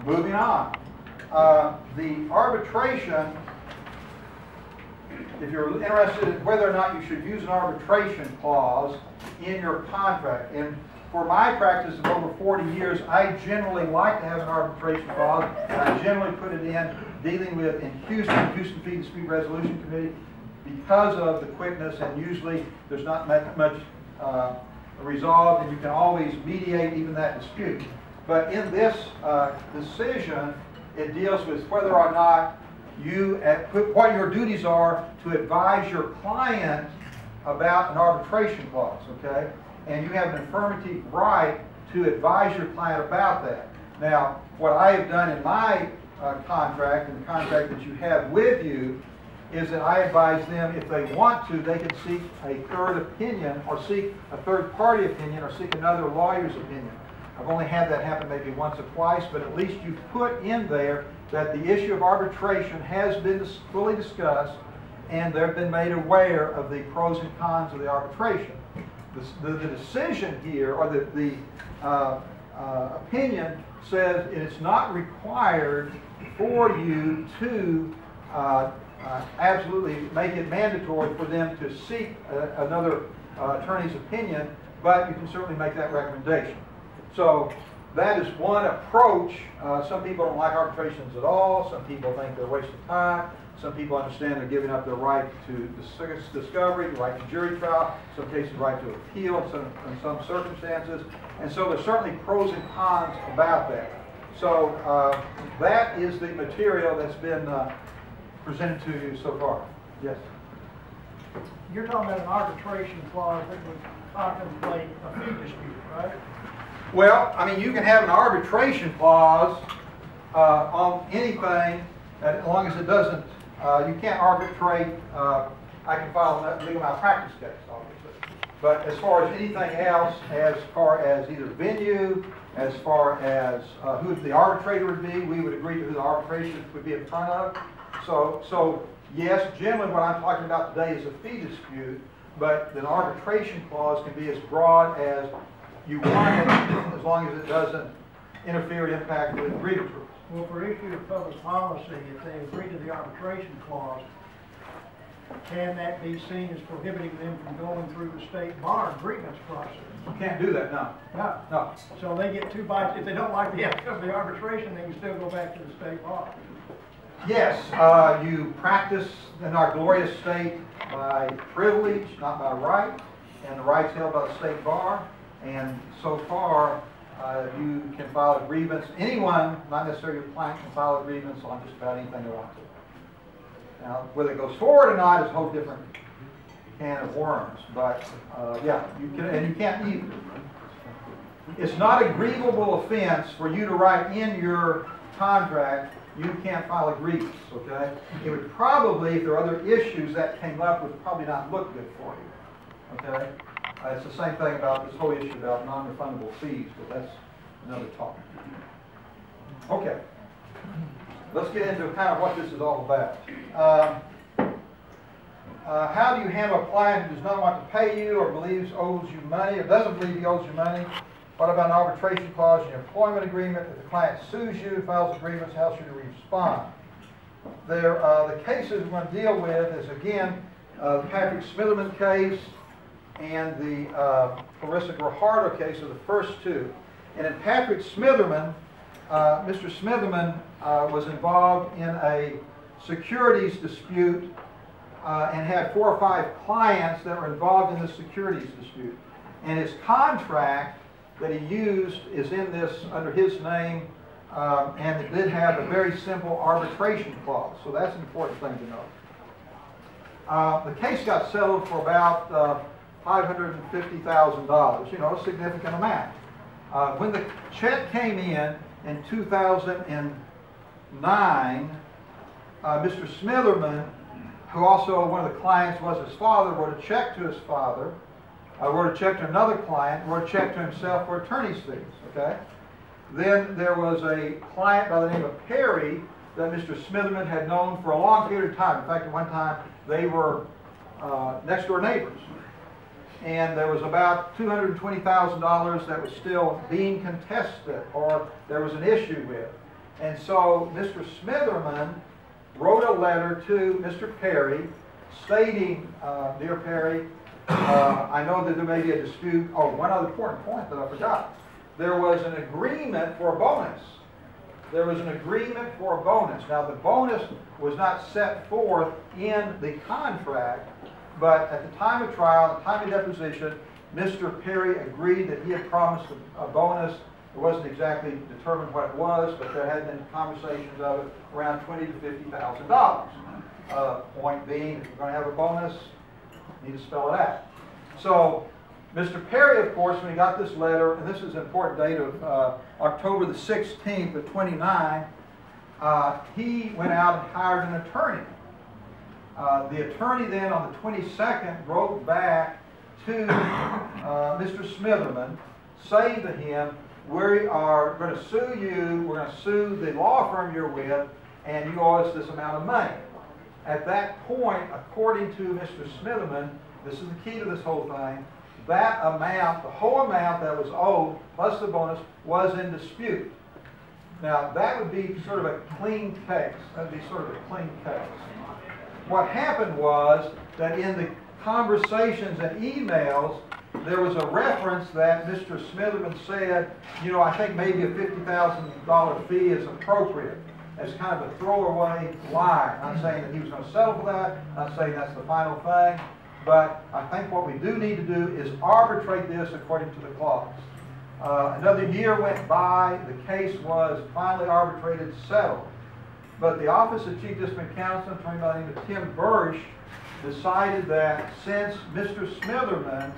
Moving on. The arbitration, if you're interested in whether or not you should use an arbitration clause in your contract, and for my practice of over 40 years, I generally like to have an arbitration clause, and I generally put it in dealing with in Houston Fee Dispute Resolution Committee, because of the quickness, and usually there's not much resolved, and you can always mediate even that dispute. But in this decision, it deals with whether or not what your duties are to advise your client about an arbitration clause, okay? And you have an affirmative right to advise your client about that. Now, what I have done in my contract, and the contract that you have with you, is that I advise them, if they want to, they can seek a third opinion, or seek a third party opinion, or seek another lawyer's opinion. I've only had that happen maybe once or twice, but at least you put in there that the issue of arbitration has been fully discussed, and they've been made aware of the pros and cons of the arbitration. The decision here, or the opinion, says it's not required for you to absolutely make it mandatory for them to seek another attorney's opinion, but you can certainly make that recommendation. So that is one approach. Some people don't like arbitrations at all. Some people think they're a waste of time. Some people understand they're giving up their right to discovery, right to jury trial, in some cases right to appeal in some circumstances. And so there's certainly pros and cons about that. So that is the material that's been presented to you so far. Yes? You're talking about an arbitration clause that would contemplate a fee dispute, right? Well, I mean, you can have an arbitration clause on anything, as long as it doesn't, you can't arbitrate, I can file a legal malpractice case, obviously. But as far as anything else, as far as either venue, as far as who the arbitrator would be, we would agree to who the arbitration would be in front of. So yes, generally what I'm talking about today is a fee dispute, but an arbitration clause can be as broad as you want it, as long as it doesn't interfere or impact with grievance rules. Well, for issue of public policy, if they agree to the arbitration clause, can that be seen as prohibiting them from going through the state bar grievance process? You can't do that, no. No. No. So they get two bites. If they don't like the outcome of the arbitration, they can still go back to the state bar. Yes, you practice in our glorious state by privilege, not by right, and the rights held by the state bar. And so far, you can file a grievance. Anyone, not necessarily your client, can file a grievance on just about anything they want to. Now, whether it goes forward or not is a whole different can of worms. But yeah, you can, and you can't either. It's not a grievable offense for you to write in your contract you can't file a grievance, okay? It would probably, if there are other issues that came up, would probably not look good for you, okay? It's the same thing about this whole issue about non-refundable fees, but that's another topic. Okay, let's get into kind of what this is all about. How do you handle a client who does not want to pay you, or believes owes you money, or doesn't believe he owes you money? What about an arbitration clause in your employment agreement? If the client sues you, files a grievance, how should you respond? The cases we're going to deal with is, again, the Patrick Smitherman case and the Clarissa Grijaldo case are the first two. And in Patrick Smitherman, Mr. Smitherman was involved in a securities dispute and had 4 or 5 clients that were involved in the securities dispute. And his contract that he used is in this under his name, and it did have a very simple arbitration clause. So that's an important thing to know. The case got settled for about $550,000, you know, a significant amount. When the check came in 2009, Mr. Smitherman, who also one of the clients was his father, wrote a check to his father, wrote a check to another client, wrote a check to himself for attorney's fees, okay? Then there was a client by the name of Perry that Mr. Smitherman had known for a long period of time. In fact, at one time, they were next door neighbors. And there was about $220,000 that was still being contested, or there was an issue with. And so Mr. Smitherman wrote a letter to Mr. Perry stating, Dear Perry, I know that there may be a dispute. Oh, one other important point that I forgot. There was an agreement for a bonus. There was an agreement for a bonus. Now, the bonus was not set forth in the contract, but at the time of trial, at the time of deposition, Mr. Perry agreed that he had promised a bonus. It wasn't exactly determined what it was, but there had been conversations of it around $20,000 to $50,000. Point being, if you're going to have a bonus, you need to spell it out. So, Mr. Perry, of course, when he got this letter, and this is an important date of October the 16th of 29, he went out and hired an attorney. The attorney then on the 22nd wrote back to Mr. Smitherman saying to him, we are going to sue you, we're going to sue the law firm you're with, and you owe us this amount of money. At that point, according to Mr. Smitherman, this is the key to this whole thing, that amount, the whole amount that was owed, plus the bonus, was in dispute. Now, that would be sort of a clean case. That would be sort of a clean case. What happened was that in the conversations and emails, there was a reference that Mr. Smitherman said, you know, I think maybe a $50,000 fee is appropriate, as kind of a throwaway lie. I'm not saying that he was going to settle for that. I'm not saying that's the final thing. But I think what we do need to do is arbitrate this according to the clause. Another year went by. The case was finally arbitrated, settled. But the Office of Chief Disciplinary Counsel, attorney by the name of Tim Bursch, decided that since Mr. Smitherman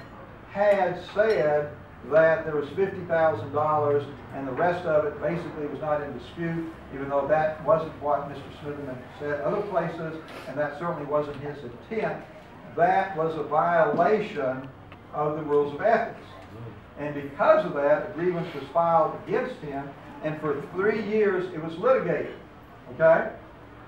had said that there was $50,000 and the rest of it basically was not in dispute, even though that wasn't what Mr. Smitherman said other places, and that certainly wasn't his intent, that was a violation of the rules of ethics. And because of that, a grievance was filed against him, and for 3 years it was litigated. Okay?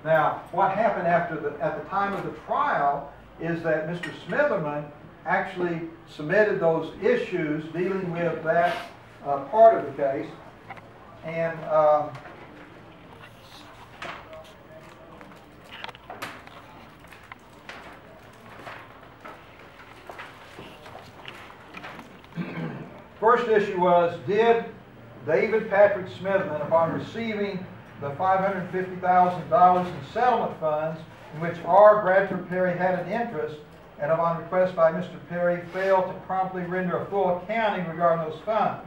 Now, what happened at the time of the trial is that Mr. Smitherman actually submitted those issues dealing with that part of the case, and first issue was, did David Patrick Smitherman, upon receiving the $550,000 in settlement funds in which R. Bradford Perry had an interest, and upon request by Mr. Perry, failed to promptly render a full accounting regarding those funds?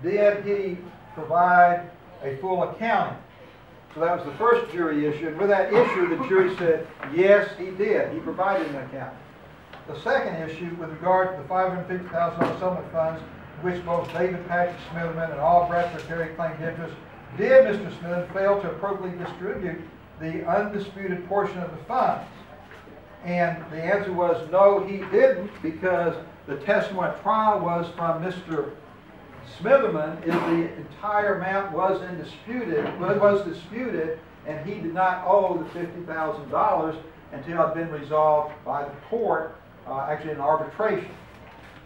Did he provide a full accounting? So that was the first jury issue. And with that issue, the jury said, yes, he did. He provided an accounting. The second issue, with regard to the $550,000 settlement funds, which both David Patrick Smitherman and all Bradford Perry claimed interest, did Mr. Smitherman fail to appropriately distribute the undisputed portion of the funds? And the answer was no, he didn't, because the testimony at trial was from Mr. Smitherman is the entire amount was disputed, and he did not owe the $50,000 until it had been resolved by the court, actually in arbitration.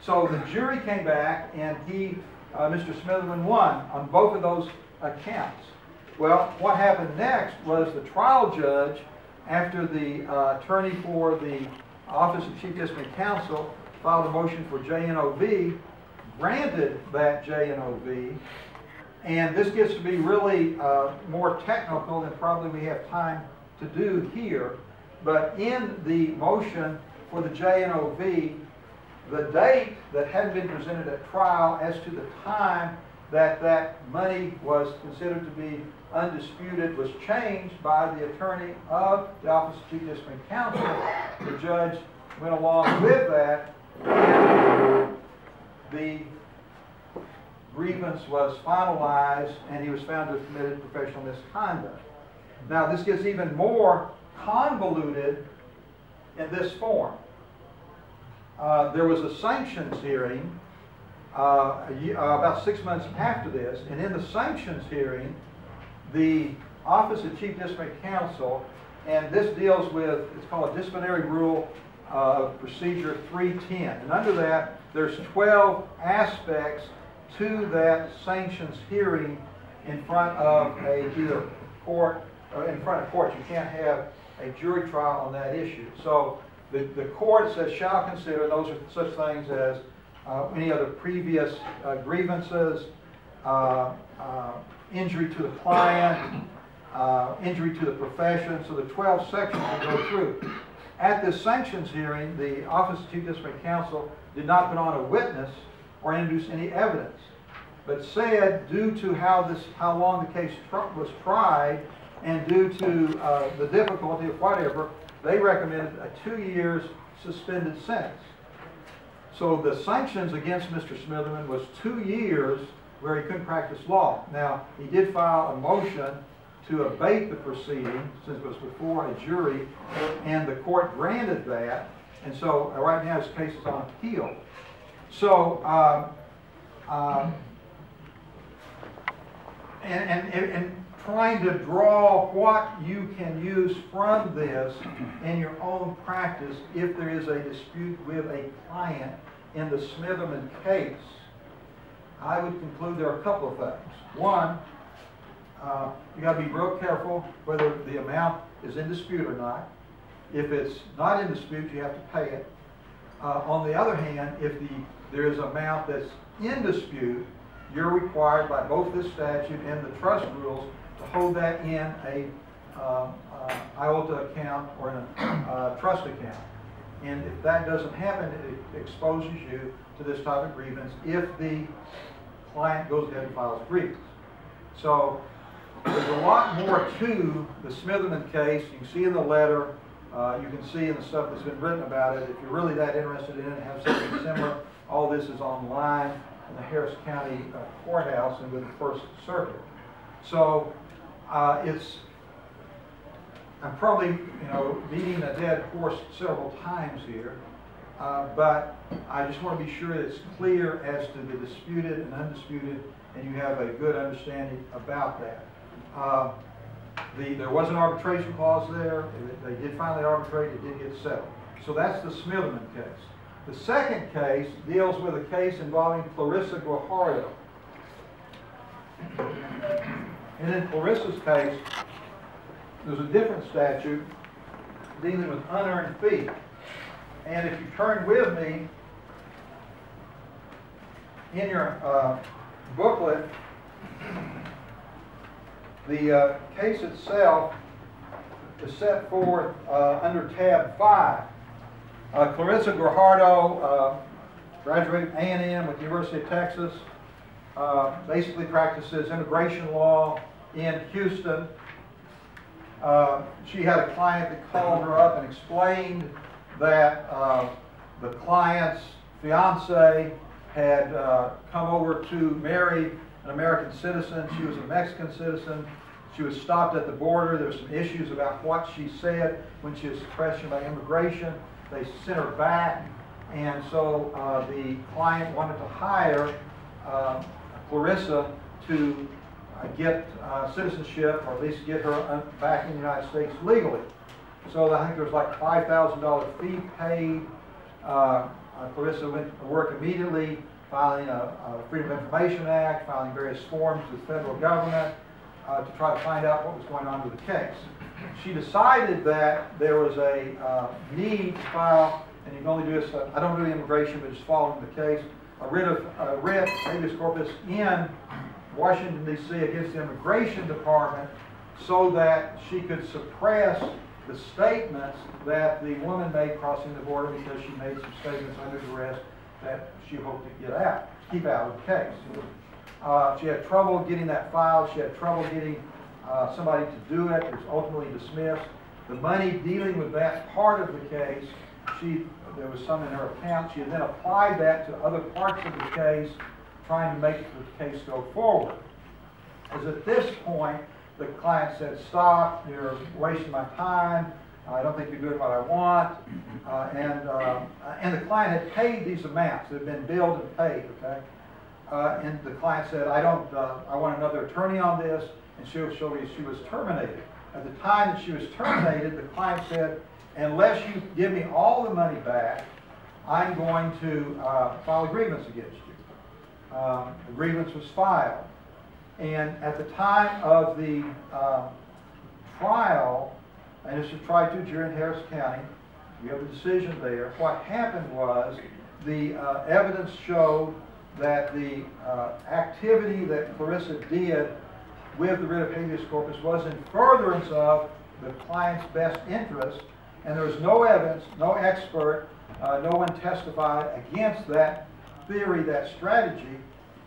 So the jury came back, and Mr. Smitherman won on both of those accounts. Well, what happened next was the trial judge, after the attorney for the Office of Chief Disciplinary Counsel filed a motion for JNOV, granted that JNOV, and this gets to be really more technical than probably we have time to do here, but in the motion for the JNOV, the date that had been presented at trial as to the time that money was considered to be undisputed was changed by the attorney of the Office of Chief Disciplinary Counsel. The judge went along with that, and the grievance was finalized, and he was found to have committed professional misconduct. Now, this gets even more convoluted in this form. There was a sanctions hearing about 6 months after this, and in the sanctions hearing, the Office of Chief Disciplinary Counsel, and this deals with, it's called a disciplinary rule procedure 310, and under that, there's 12 aspects to that sanctions hearing in front of either court, or in front of courts. You can't have a jury trial on that issue. So the court says shall consider, those are such things as any other previous grievances, injury to the client, injury to the profession. So the 12 sections will go through. At this sanctions hearing, the Office of Chief Disciplinary Counsel did not put on a witness or introduce any evidence, but said due to how long the case was tried and due to the difficulty of whatever, they recommended a 2 years suspended sentence. So the sanctions against Mr. Smitherman was 2 years where he couldn't practice law. Now, he did file a motion to abate the proceeding since it was before a jury, and the court granted that, and so right now his case is on appeal. So, and trying to draw what you can use from this in your own practice if there is a dispute with a client in the Smitherman case, I would conclude there are a couple of things. One, you got to be real careful whether the amount is in dispute or not. If it's not in dispute, you have to pay it. On the other hand, if there is an amount that's in dispute, you're required by both this statute and the trust rules to hold that in a IOTA account or in a trust account. And if that doesn't happen, it exposes you to this type of grievance if the client goes ahead and files a grievance. So there's a lot more to the Smitherman case. You can see in the letter, you can see in the stuff that's been written about it. If you're really that interested in it and have something similar, all this is online in the Harris County Courthouse and with the First Circuit. So I'm probably, beating a dead horse several times here, but I just want to be sure that it's clear as to the disputed and undisputed, and you have a good understanding about that. There was an arbitration clause there. They did finally arbitrate. It did get settled. So that's the Smitherman case. The second case deals with a case involving Clarissa Guajardo. And in Clarissa's case, there's a different statute dealing with unearned fee. And if you turn with me in your booklet, the case itself is set forth under tab 5. Clarissa Guajardo graduated A&M with the University of Texas, basically practices immigration law in Houston. She had a client that called her up and explained that the client's fiance had come over to marry an American citizen. She was a Mexican citizen. She was stopped at the border. There were some issues about what she said when she was questioned by immigration. They sent her back, and so the client wanted to hire Clarissa to get citizenship, or at least get her back in the United States legally. So I think there was like a $5,000 fee paid. Clarissa went to work immediately, filing a Freedom of Information Act, filing various forms with the federal government to try to find out what was going on with the case. She decided that there was a need to file, and you can only do this, I don't do the immigration, but just following the case, a writ habeas corpus in Washington, D.C. against the Immigration Department so that she could suppress the statements that the woman made crossing the border, because she made some statements under duress that she hoped to get out, keep out of the case. She had trouble getting that filed. She had trouble getting somebody to do it. It was ultimately dismissed. The money dealing with that part of the case, there was some in her account. She had then applied that to other parts of the case, trying to make the case go forward. As at this point, the client said, "Stop, you're wasting my time. I don't think you're doing what I want." And the client had paid these amounts. They had been billed and paid, okay? And the client said, I want another attorney on this, and she was terminated. At the time that she was terminated, the client said, "Unless you give me all the money back, I'm going to file a grievance against you." The grievance was filed. And at the time of the trial, and this was tried to a jury in Harris County, we have a decision there. What happened was the evidence showed that the activity that Clarissa did with the writ of habeas corpus was in furtherance of the client's best interest, and there was no evidence, no expert, no one testified against that theory, that strategy,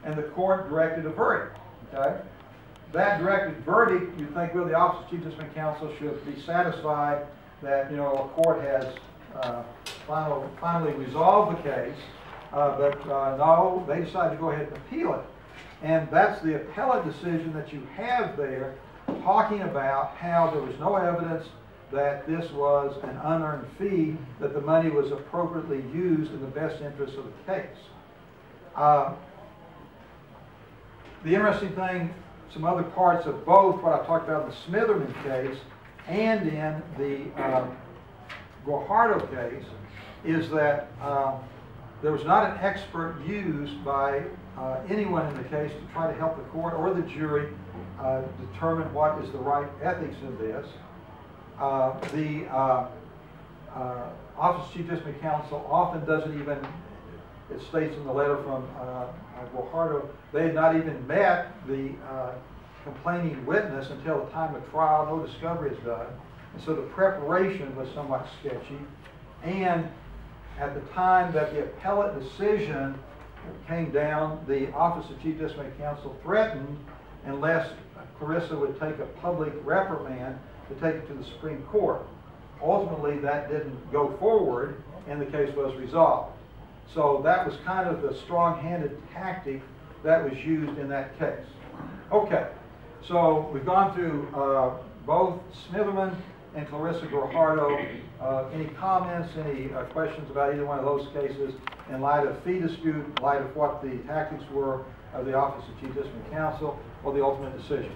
and the court directed a verdict. Okay? That directed verdict, you think, well, the Office of Chief Disciplinary Counsel should be satisfied that, you know, a court has finally resolved the case, but no, they decided to go ahead and appeal it. And that's the appellate decision that you have there, talking about how there was no evidence that this was an unearned fee, that the money was appropriately used in the best interest of the case. The interesting thing, some other parts of both what I talked about in the Smitherman case and in the Guajardo case, is that there was not an expert used by anyone in the case to try to help the court or the jury determine what is the right ethics in this. The Office of Chief Disciplinary Counsel often doesn't even, it states in the letter from Guajardo, they had not even met the complaining witness until the time of trial. No discovery is done. And so the preparation was somewhat sketchy. And at the time that the appellate decision came down, the Office of Chief Disciplinary Counsel threatened, unless Clarissa would take a public reprimand, to take it to the Supreme Court. Ultimately, that didn't go forward, and the case was resolved. So that was kind of the strong-handed tactic that was used in that case. Okay, so we've gone through both Smitherman and Clarissa Guajardo. Any comments, any questions about either one of those cases in light of fee dispute, in light of what the tactics were of the Office of Chief Disciplinary Counsel, or the ultimate decision?